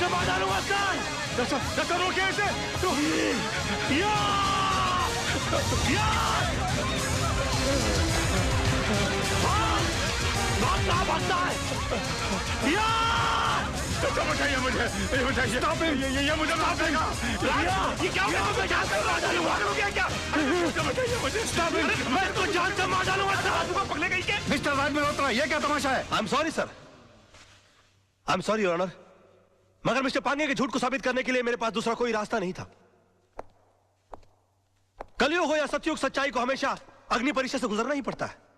से मार डालूंगा सर। डॉक्टर रोकिए इसे। या या भागता है। या बचाइए मुझे, बचाइए। ये मुझे मार देगा। ये क्या हो गया? मैं जान से मार डालूंगा। क्या? बचाइए मुझे। मैं तो जान से मार डालूंगा सर। पकड़े गई क्या? मिस्टर राज मल्होत्रा, ये क्या तमाशा है? I am sorry sir, I am sorry your honour, मगर मिस्टर पांगे के झूठ को साबित करने के लिए मेरे पास दूसरा कोई रास्ता नहीं था। कलयुग हो या सतयुग, सच्चाई को हमेशा अग्नि परीक्षा से गुजरना ही पड़ता है।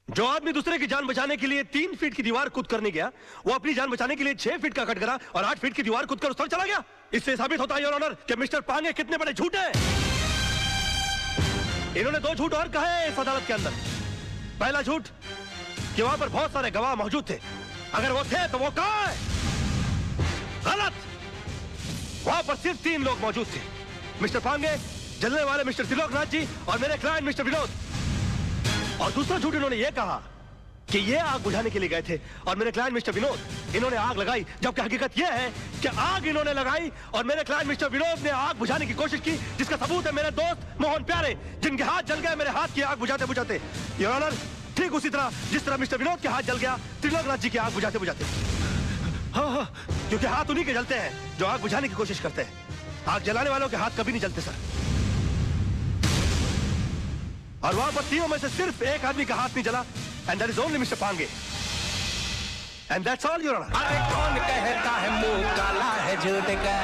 जो आदमी दूसरे की जान बचाने के लिए 3 फीट की दीवार कूद करने गया, वो अपनी जान बचाने के लिए 6 फीट का कटघरा और 8 फीट की दीवार कूद कर उस तरफ चला गया। इससे साबित होता है योर ऑनर कि मिस्टर पांगे कितने बड़े झूठ हैं। इन्होंने 2 झूठ और कहे इस अदालत के अंदर। पहला झूठ कि वहां पर बहुत सारे गवाह मौजूद थे, अगर वो थे तो वो कहां है? गलत, वहां पर सिर्फ 3 लोग मौजूद थे, मिस्टर पांगे, जलने वाले मिस्टर त्रिलोकनाथ जी और मेरे क्लाइंट मिस्टर विनोद। और दूसरा झूठ इन्होंने यह कहा कि ये आग बुझाने के लिए गए थे और मेरे क्लाइंट मिस्टर विनोद इन्होंने आग लगाई, जबकि हकीकत यह है कि आग इन्होंने लगाई और मेरे क्लाइंट मिस्टर विनोद ने आग बुझाने की कोशिश की, जिसका सबूत है मेरे दोस्त मोहन प्यारे, जिनके हाथ जल गए मेरे हाथ की आग बुझाते बुझाते। योर ऑनर, ठीक उसी तरह जिस तरह मिस्टर विनोद के हाथ जल गया त्रिलोकनाथ जी की आग बुझाते बुझाते। हाँ, क्योंकि हाथ उन्हीं के जलते हैं जो आग बुझाने की कोशिश करते हैं। आग जलाने वालों के हाथ कभी नहीं जलते सर। और वहां पर 3 में से सिर्फ एक आदमी का हाथ नहीं जला, and that is only mister Pange, and that's all your honour. अरे कौन कहता है मुंह काला है झूठ का?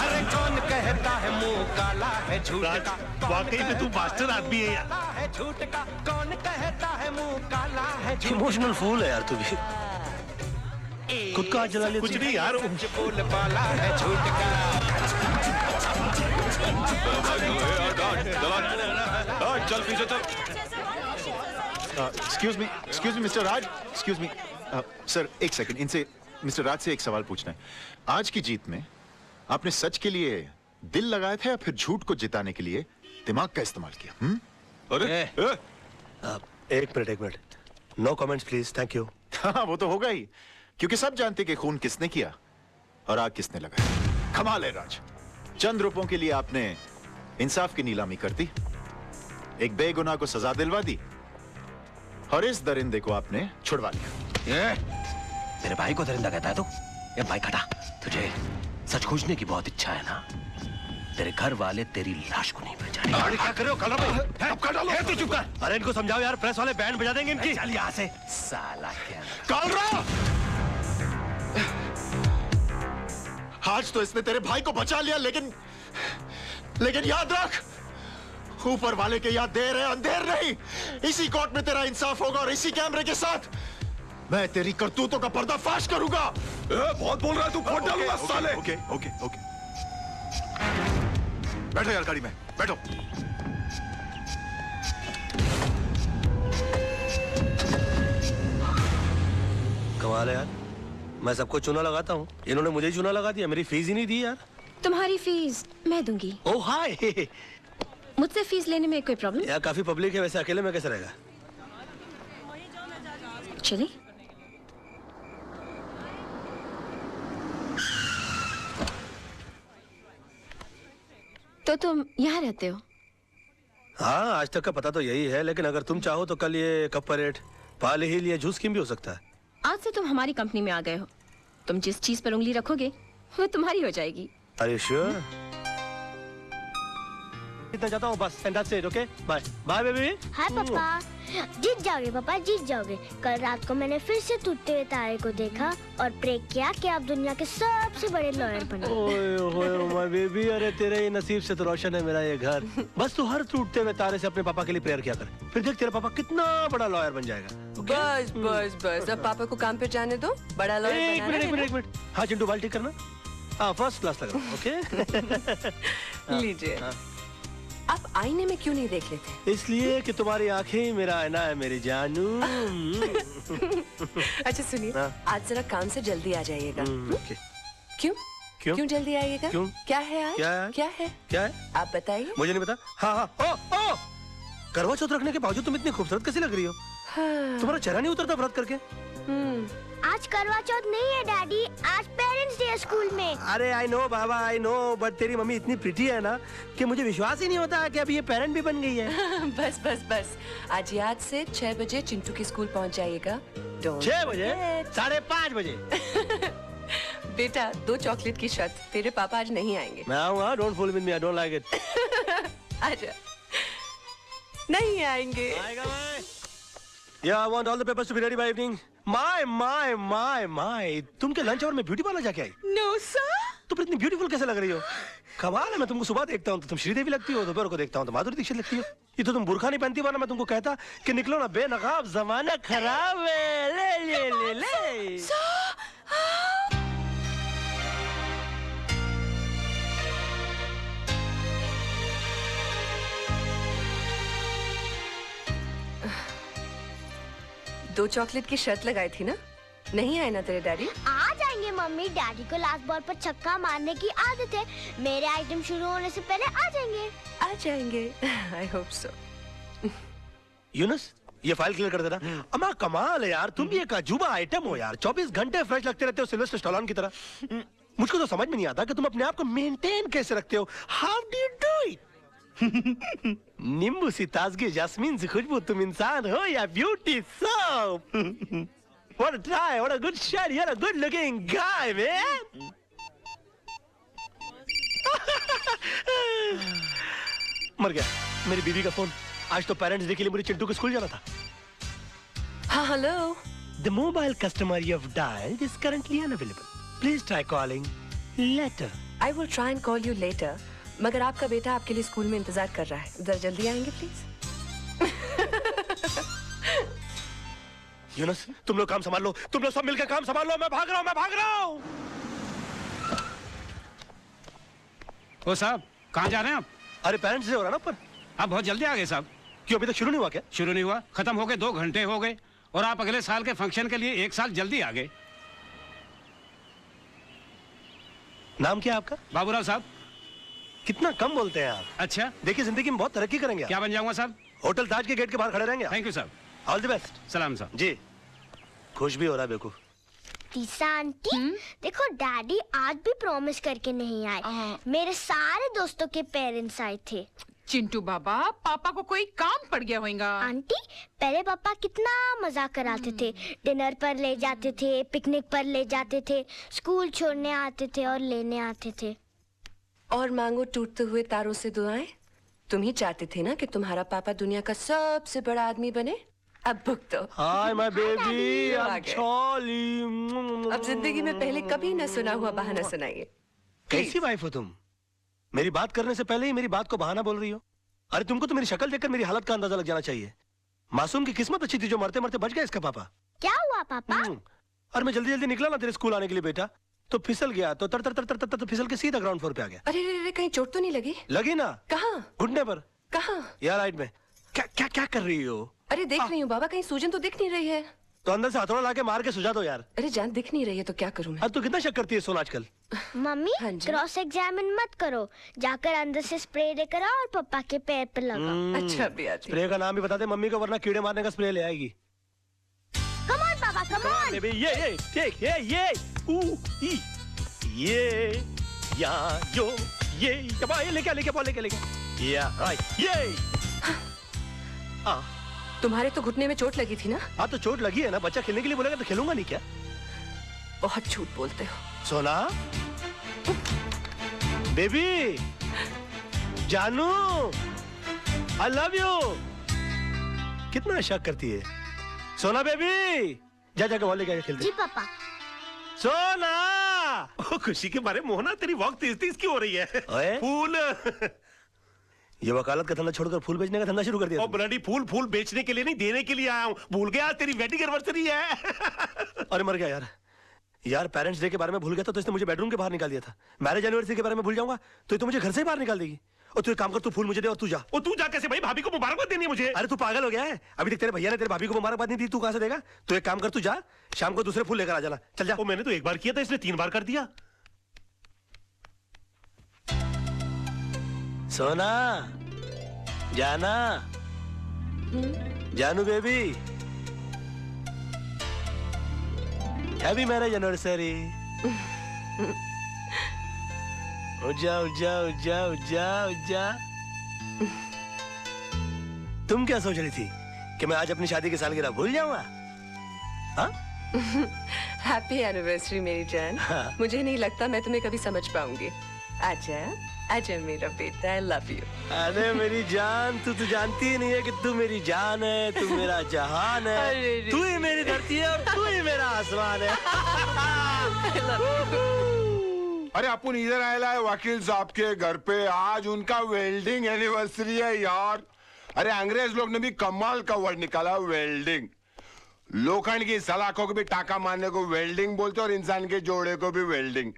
अरे कौन कहता है मुंह काला है झूठ का? वाकई में तू मास्टर आदमी है यार। है झूठ का? कौन कहता है मुंह काला है झूठ? इमोशनल फूल है यार तू भी, खुद का हाथ जला लिया। कुछ नहीं यार, बोल वाला है झूठ का। चल पीछे चल। एक्सक्यूज मी मिस्टर राज, एक्सक्यूज मी सर, एक सेकंड, इनसे मिस्टर राज से एक सवाल पूछना है। आज की जीत में आपने सच के लिए दिल लगाया था या फिर झूठ को जिताने के लिए दिमाग का इस्तेमाल किया? अरे एक minute, no comments please, thank you. हाँ, वो तो होगा ही, क्योंकि सब जानते कि खून किसने किया और आग किसने लगाया। कमाल है राज, चंद रुपयों के लिए आपने इंसाफ की नीलामी कर दी, एक बेगुनाह को सजा दिलवा दी और इस दरिंदे को आपने छुड़वा लिया। मेरे भाई को दरिंदा कहता है तू? ये भाई खटा, तुझे सच खोजने की बहुत इच्छा है ना? तेरे घर वाले तेरी लाश को नहीं पहचाने। अरे क्या कर रहे हो कलर भाई? कब डालो? तू चुप कर। अरे इनको समझाओ यार, प्रेस वाले बैंड बजा देंगे इनकी। चल यहाँ से साला। क्या कालरा, आज तो इसने तेरे भाई को बचा लिया, लेकिन याद रख, ऊपर वाले के याद देर है अंधेर नहीं। इसी कोर्ट में तेरा इंसाफ होगा और इसी कैमरे के साथ मैं तेरी करतूतों का पर्दाफाश करूंगा। बहुत बोल रहा है तू, फोड़ डालूंगा साले। ओके ओके ओके, बैठो यार गाड़ी में, बैठो। कमाल है यार, मैं सबको चूना लगाता हूँ, इन्होंने मुझे चूना लगा दिया, मेरी फीस ही नहीं दी यार। तुम्हारी फीस मैं दूंगी। ओह हाय। मुझसे फीस लेने में कोई प्रॉब्लम? यार काफी पब्लिक है, वैसे अकेले में कैसे रहेगा? चलिए। तो तुम यहाँ रहते हो? हाँ, आज तक का पता तो यही है, लेकिन अगर तुम चाहो तो कल ये कप परेड, पाले हिल या जूस स्कीम भी हो सकता है। आज से तुम हमारी कंपनी में आ गए हो, तुम जिस चीज पर उंगली रखोगे वो तुम्हारी हो जाएगी। Are you sure? इतना जाता हूँ बस, and that's it, okay? Bye. Bye baby. हाय पापा, जीत जाओगे पापा, जीत जाओगे। कल रात को मैंने फिर से टूटते हुए तारे को देखा और प्रे किया कि आप दुनिया के सबसे बड़े लॉयर बनो। ओए माय बेबी, अरे तेरे ही नसीब से तो रोशन है मेरा ये घर। बस तू हर टूटते हुए तारे से अपने पापा के लिए प्रेयर किया कर, फिर देख तेरा पापा कितना बड़ा लॉयर बन जाएगा। बस बस बस, अब पापा को काम पे जाने दो, बड़ा लॉयर बनाना है। एक मिनट। हाँ चिंटू, बाल्टी करना। हाँ, फर्स्ट क्लास लगा, ओके? लीजिए। आप आईने में क्यों नहीं देख लेते? इसलिए कि तुम्हारी आंखें ही मेरा आईना है मेरी जानू। अच्छा सुनिए, आज जरा काम से जल्दी आ जाइएगा। ओके। क्यों? क्यों? क्यों जल्दी आइएगा? क्यों? क्या है आज? क्या है? आप बताइए। मुझे नहीं पता। हाँ, ओ, करवा चौथ रखने के बावजूद तुम इतनी खूबसूरत कैसी लग रही हो? हाँ। तुम्हारा चेहरा नहीं उतरता व्रत करके? आज करवा चौथ नहीं है डैडी, आज पेरेंट्स डे है स्कूल में। अरे I know Baba, I know, but तेरी मम्मी इतनी प्रिटी है ना कि मुझे विश्वास ही नहीं होता कि अभी ये पेरेंट भी बन गई है। बस बस बस, आज याद से 6 बजे चिंटू की स्कूल पहुंच जाइएगा। 6 बजे? 5:30 बजे? बेटा 2 चॉकलेट की शर्त, तेरे पापा आज नहीं आएंगे। मैं आऊंगा, don't fool with me, I don't like it. आजा। नहीं आएंगे। आएगा मैं। Yeah, I want all the papers to be ready by evening. My. तुम क्या लंच आवर में ब्यूटी पार्लर जाके आई? No sir. तुम फिर इतनी ब्यूटीफुल कैसे लग रही हो? कमाल है, मैं तुमको सुबह देखता हूँ तो तुम श्रीदेवी लगती हो, दोपहर को देखता हूँ तो माधुरी दीक्षित लगती हो। ये तो तुम बुर्खा नहीं पहनती, वरना मैं तुमको कहता कि निकलो ना बेनकाब, जमाना खराब है। ले। दो चॉकलेट की शर्त लगाई थी ना, नहीं आए ना तेरे डैडी? आ जाएंगे मम्मी, डैडी को लास्ट बॉल पर छक्का मारने की आदत है, मेरे आइटम शुरू होने से पहले आ जाएंगे। I hope so. यूनुस, ये फाइल क्लियर कर देना। अम्मा कमाल है यार, तुम भी एक अजूबा आइटम हो यार, 24 घंटे फ्रेश लगते रहते हो सिल्वेस्टर स्टैलोन की तरह। मुझको तो समझ में नहीं आता कि तुम अपने आप को मेंटेन कैसे रखते हो। How do you do it? नींबू सी ताजगी, जास्मीन सी खुशबू, तुम इंसान हो या beauty soap? What a try, what a good shot, you're a good looking guy, man. मर गया मेरी बीवी का फोन। आज तो पेरेंट्स डे के लिए मुझे चिंटू को स्कूल जाना था। हाँ hello. The mobile customer you have dialed is currently unavailable. Please try calling later. I will try and call you later. मगर आपका बेटा आपके लिए स्कूल में इंतजार कर रहा है, जरा जल्दी आएंगे प्लीज। यूनुस, तुम लोग काम संभाल लो, तुम लोग सब मिलकर काम संभाल लो, मैं भाग रहा हूँ। ओ साहब, कहाँ जा रहे हैं आप? अरे पेरेंट्स डे हो रहा ना ऊपर। आप बहुत जल्दी आ गए साहब। क्यों, अभी तक शुरू नहीं हुआ क्या? शुरू नहीं हुआ, खत्म हो गए, 2 घंटे हो गए, और आप अगले साल के फंक्शन के लिए 1 साल जल्दी आ गए। नाम क्या है आपका? बाबूराव साहब। कितना कम बोलते हैं आप। अच्छा, देखिए जिंदगी में बहुत तरक्की करेंगे। क्या बन जाऊंगा साहब? होटल ताज के गेट के बाहर खड़े रहेंगे। थैंक यू साहब। All the best. सलाम साहब। जी, खुश भी हो रहा है बेवकूफ। तीसा आंटी, देखो डैडी आज भी प्रॉमिस करके नहीं आए। मेरे सारे दोस्तों के पेरेंट्स आए थे। चिंटू बाबा, पापा को कोई काम पड़ गया होगा। आंटी, पहले पापा कितना मजाक कराते थे, डिनर पर ले जाते थे, पिकनिक पर ले जाते थे, स्कूल छोड़ने आते थे और लेने आते थे। और मांगो टूटते हुए तारों से दुआएं। तुम ही चाहते थे ना कि तुम्हारा पापा दुनिया का सबसे बड़ा आदमी बने। अब भुगतो। हाय माय बेबी, आ आई एम गए। सॉरी। अब जिंदगी में पहले कभी न सुना हुआ बहाना सुनाइए। कैसी वाइफ हो तुम? मेरी बात करने से पहले ही मेरी बात को बहाना बोल रही हो। अरे तुमको तो मेरी शक्ल देखकर मेरी हालत का अंदाजा लग जाना चाहिए। मासूम की किस्मत अच्छी थी जो मरते मरते बच गया इसका पापा। क्या हुआ पापा? और मैं जल्दी जल्दी निकला ना तेरे स्कूल आने के लिए बेटा, तो फिसल गया, तो तर तर तर तर तर, तर फिसल के सीधा ग्राउंड फ्लोर पे आ गया। अरे रे रे, कहीं चोट तो नहीं लगी? लगी ना। कहाँ? घुटने पर। कहाँ? यार राइट में। क्या क्या क्या कर रही हो? अरे देख रही हूँ बाबा, कहीं सूजन तो दिख नहीं रही है। तो अंदर से हथौड़ा लाके मार के सुझा दो यार। अरे जान दिख नहीं रही है तो क्या करूँ मैं? अब तू कितना शक करती है सोना आजकल? मम्मी, हाँ जी। क्रॉस एग्जामिन मत करो, जाकर अंदर से स्प्रे लेकर आओ और पापा के पैर पर लगाओ। अच्छा भी आती। स्प्रे का नाम भी बता दे मम्मी को, वरना कीड़े मारने का स्प्रे ले आएगी। कम ऑन पापा, कम ऑन। बेबी, ये टेक, ये ऊ ई, ये या यो, ये लेके या राइट, ये तुम्हारे तो घुटने में चोट लगी थी ना? हाँ तो चोट लगी है ना, बच्चा खेलने के लिए बोलेगा तो खेलूंगा नहीं क्या? बहुत झूठ बोलते हो। सोना, बेबी, जानू, आई लव यू। कितना शक करती है सोना बेबी। जाके वॉली का खेलते। जी पापा। सोना, ओ, खुशी के बारे में मोहना, तेरी वॉक तेज तेज क्यों हो रही है? ओए? फूल। ये वकालत का धंधा छोड़कर फूल बेचने का धंधा शुरू कर दिया। और ब्लडी फूल बेचने के लिए नहीं, देने के लिए आया हूँ। भूल गया तेरी वेडिंग एनिवर्सरी है। अरे मर गया यार पेरेंट्स डे के बारे में भूल गया था तो इसने मुझे बेडरूम के बाहर निकाल दिया था। मैरिज एनिवर्सरी के बारे में भूल जाऊंगा तो ये तो मुझे घर से ही बाहर निकाल देगी। और तू एक काम कर, तू फूल मुझे दे और तू जा। और तू जा कैसे भाई? भाभी को मुबारकबाद देनी है मुझे। अरे तू पागल हो गया है? अभी तक तेरे भैया ने तेरे भाभी को मुबारकबाद नहीं दी, तू कहां से देगा? तो एक काम कर, तू जा, शाम को दूसरे फूल लेकर आ जाना। चल जा। वो मैंने तो एक बार किया था, इसने 3 बार कर दिया। सोना, जाना, जानू बेबी, हैप्पी मैरिज एनिवर्सरी। उजा उजा उजा उजा उजा। तुम क्या सोच रही थी कि मैं आज अपनी शादी की सालगिरह भूल जाऊंगा? हाँ? हैप्पी एनिवर्सरी मेरी जान। मुझे नहीं लगता मैं तुम्हें कभी समझ पाऊंगी। आजा आजा मेरा बेटा, आई लव यू। अरे मेरी जान, तू तो जानती ही नहीं है कि तू मेरी जान है, तू मेरा जहान है, तू ही मेरी धरती है और तू ही मेरा आसमान है। अरे अपन इधर आया है वकील साहब के घर पे, आज उनका वेल्डिंग एनिवर्सरी है यार। अरे अंग्रेज लोग ने भी कमाल का वर्ड निकाला, वेल्डिंग। लोखंड की सलाखों को भी टाका मारने को वेल्डिंग बोलते और इंसान के जोड़े को भी वेल्डिंग।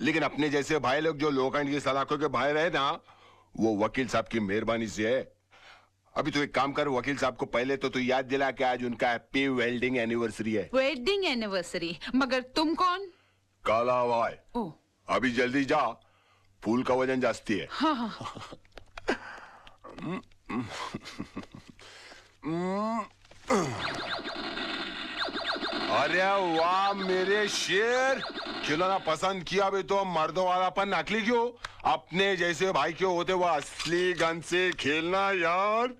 लेकिन अपने जैसे भाई लोग जो लोखंड की सलाखों के भाई रहे ना, वो वकील साहब की मेहरबानी से है। अभी तो एक काम कर, वकील साहब को पहले तो तू याद दिला कि आज उनका हैप्पी वेल्डिंग एनिवर्सरी है। Wedding anniversary? मगर तुम कौन? काला भाई। ओ, अभी जल्दी जा, फूल का वजन जास्ती है। हाँ हाँ। अरे वाह मेरे शेर, खिलौना पसंद किया भी तो मर्दों वालापन नकली क्यों? अपने जैसे भाई क्यों होते वो असली गन से खेलना यार।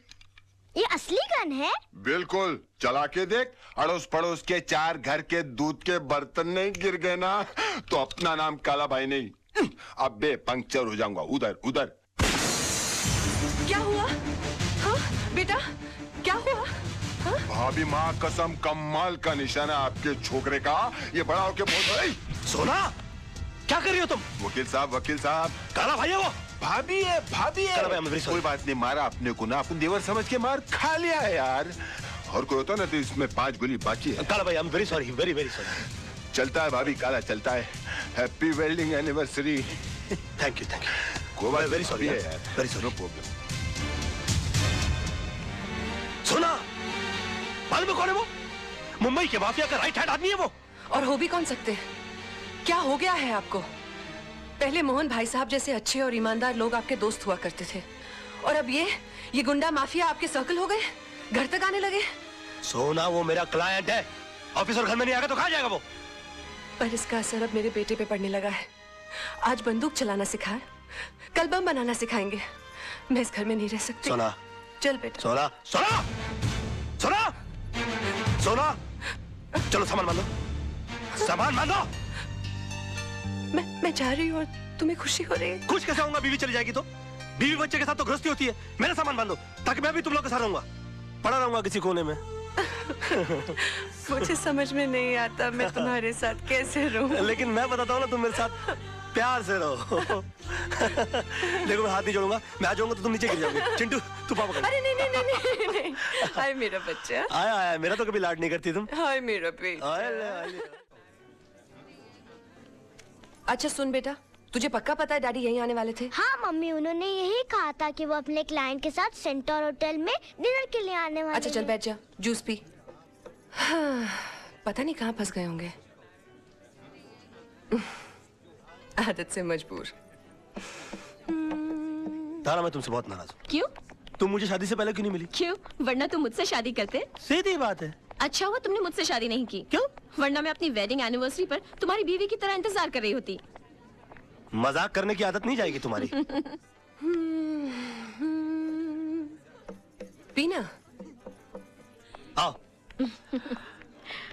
ये असली गन है? बिल्कुल, चला के देख। अड़ोस पड़ोस के 4 घर के दूध के बर्तन नहीं गिर गए ना तो अपना नाम काला भाई नहीं, अब बे पंक्चर हो जाऊंगा। उधर उधर। क्या हुआ? हाँ बेटा क्या हुआ? भाभी माँ कसम, कमाल का निशाना आपके छोकरे का। ये बड़ा होके बहुत। सोना क्या कर रही हो तुम? वकील साहब, वकील साहब। काला भाई है वो? भाभी है, भाभी है। कोई बात नहीं, मारा अपने को ना, अपन देवर समझ के मार खा लिया है यार। और कोई होता ना तो इसमें 5 गोली बाकी है। काला भाई, I am very sorry, very very sorry. चलता है भाभी, काला चलता है। Happy welding anniversary. Thank you thank you. कोई बात, वेरी सॉरी है यार, वेरी सॉरी। No problem. सोना मालूम है कौन है वो? मुंबई के माफिया का राइट हैंड आदमी है वो। और हो भी कौन सकते? क्या हो गया है आपको? पहले मोहन भाई साहब जैसे अच्छे और ईमानदार लोग आपके दोस्त हुआ करते थे, और अब ये गुंडा माफिया आपके सर्कल हो गए, घर तक आने लगे। सोना वो मेरा क्लाइंट है, ऑफिसर घर में नहीं आएगा तो कहाँ जाएगा वो? पर इसका असर अब मेरे बेटे पे पड़ने लगा है। आज बंदूक चलाना सिखाए, कल बम बनाना सिखाएंगे। मैं इस घर में नहीं रह सकती। सोना चल बेटा। सोना सोना सोना सोना, चलो सामान मान लो, सामान मान लो। मैं जा रही हूँ और तुम्हें खुशी हो रही है? खुश कैसे होऊंगा? बीवी चली जाएगी तो? बीवी बच्चे के साथ तो गृहस्थी होती है। मेरा सामान मान लो ताकि मैं भी तुम लोग के साथ रहूंगा, पड़ा रहूंगा किसी कोने में। मुझे समझ में नहीं आता मैं तुम्हारे साथ कैसे रहूं। लेकिन मैं बताता हूँ ना, तुम मेरे साथ प्यार से रहो। देखो मैं हाथ नहीं जोड़ूंगा, मैं आ जाऊंगा तो तुम नीचे गिर जाओगे। चिंटू तू पापा कर। अरे नहीं नहीं नहीं नहीं, नहीं। हाय मेरा बच्चा। आया आया, मेरा तो कभी लाड नहीं करती तुम। हाय मेरा बेटा। अच्छा सुन बेटा, तुझे पक्का पता है डैडी यहीं आने वाले थे? हाँ मम्मी, उन्होंने यही कहा था कि वो अपने क्लाइंट के साथ सेंटर होटल में डिनर के लिए आने वाले। अच्छा चल बैठ जा, जूस पी। हाँ, पता नहीं कहाँ फंस गए होंगे, आदत से मजबूर। तारा मैं तुमसे बहुत नाराज हूँ। क्यों? तुम मुझे शादी से पहले क्यों नहीं मिली? क्यों? वरना तुम मुझसे शादी करते। सीधी बात है। अच्छा हुआ तुमने मुझसे शादी नहीं की। क्यों? वरना मैं अपनी वेडिंग एनिवर्सरी पर तुम्हारी बीवी की तरह इंतजार कर रही होती। मजाक करने की आदत नहीं जाएगी तुम्हारी। पीना। आओ।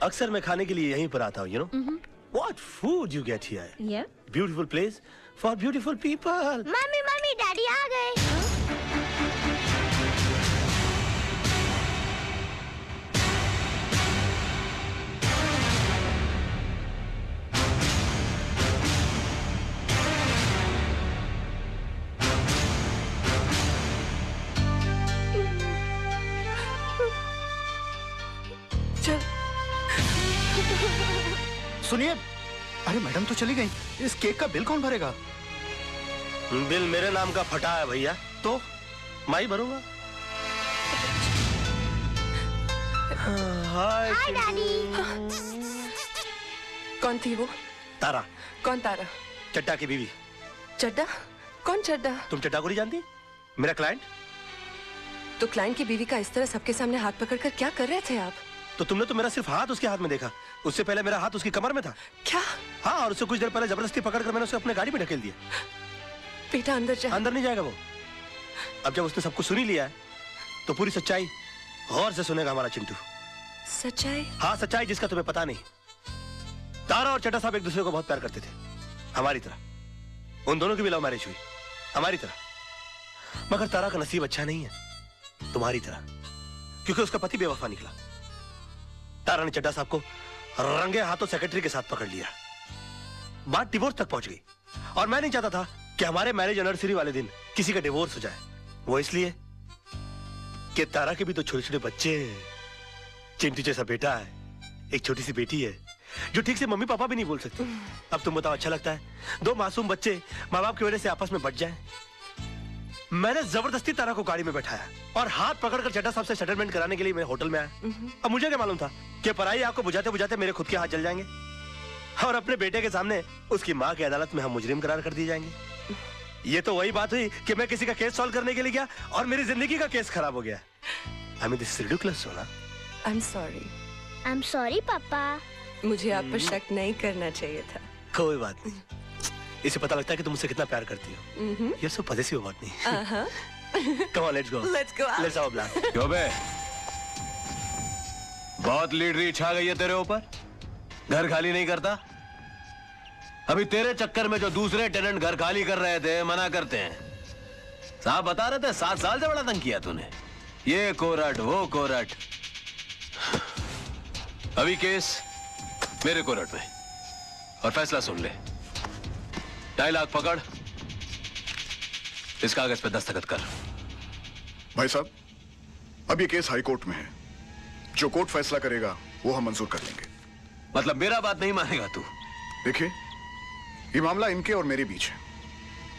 अक्सर मैं खाने के लिए यहीं पर आता हूँ, you know? What food you get here? Yeah. Beautiful place for beautiful people. Mummy mummy daddy आ गए। सुनिए, अरे मैडम तो चली गई, इस केक का बिल कौन भरेगा? बिल मेरे नाम का फटा है भैया, तो मैं ही भरूंगा। हाय डैडी। कौन थी वो? तारा। कौन तारा? चड्डा की बीवी। चड्डा? कौन चड्डा? तुम चड्डा को नहीं जानती? मेरा क्लाइंट। तो क्लाइंट की बीवी का इस तरह सबके सामने हाथ पकड़कर क्या कर रहे थे आप? तो तुमने तो मेरा सिर्फ हाथ उसके हाथ में देखा, उससे पहले मेरा हाथ उसकी कमर में था। क्या? हाँ, और उससे कुछ देर पहले जबरदस्ती पकड़कर मैंने उसे अपने गाड़ी में ढकेल दिया। बेटा अंदर जा। अंदर नहीं जाएगा वो। अब जब उसने सब कुछ सुन ही लिया है तो पूरी सच्चाई गौर से सुनेगा हमारा चिंटू। सच्चाई? हाँ, सच्चाई जिसका तुम्हें पता नहीं। तारा और चड्ढा साहब एक दूसरे को बहुत प्यार करते थे, हमारी तरह। उन दोनों की भी लव मैरिज हुई, हमारी तरह। मगर तारा का नसीब अच्छा नहीं है, तुम्हारी तरह, क्योंकि उसका पति बेवफा निकला। तारा ने चड्ढा साहब को रंगे हाथों सेक्रेटरी के साथ पकड़ लिया। बात डिवोर्स तक पहुंच गई और मैं नहीं चाहता था कि हमारे मैरिज एनिवर्सरी वाले दिन किसी का डिवोर्स हो जाए। वो इसलिए कि तारा के भी तो छोटे छोटे बच्चे हैं। चिंटू जैसा बेटा है, एक छोटी सी बेटी है जो ठीक से मम्मी पापा भी नहीं बोल सकती। अब तुम बताओ, अच्छा लगता है दो मासूम बच्चे माँ बाप की वजह से आपस में बट जाएं? मैंने जबरदस्ती तारा को गाड़ी में बैठाया और हाथ पकड़कर चड्ढा साहब से सेटलमेंट कराने के लिए मैं होटल में आया। अब मुझे क्या मालूम था कि पराई आग को बुझाते बुझाते मेरे खुद के हाथ जल जाएंगे और अपने बेटे के सामने उसकी माँ की अदालत में हम मुजरिम करार कर दिए जाएंगे। ये तो वही बात हुई कि मैं किसी का केस सॉल्व करने के लिए गया और मेरी जिंदगी का केस खराब हो गया। I mean, this is ridiculous, सोना। I'm sorry. I'm sorry, पापा। मुझे आप पर शक नहीं करना चाहिए था। कोई बात नहीं, इसे पता लगता है कि तुम मुझसे कितना प्यार करती हो। ये सब पजेसिव बात नहीं। Come on, let's go. Let's go out. Let's have a blast. क्यों बे? बहुत लीडरी छा गई है तेरे ऊपर। घर खाली नहीं करता। अभी तेरे चक्कर में जो दूसरे टेनेंट घर खाली कर रहे थे मना करते हैं। साहब बता रहे थे 7 साल से बड़ा तंग किया तूने। ये कोरट वो कोरट। अभी केस मेरे कोरट में और फैसला सुन ले। 2.5 लाख पकड़, इस कागज पे दस्तखत कर। भाई साहब, अब ये केस हाई कोर्ट में है। जो कोर्ट फैसला करेगा वो हम मंजूर कर लेंगे। मतलब मेरा बात नहीं मानेगा तू? देखिए, ये मामला इनके और मेरे बीच है।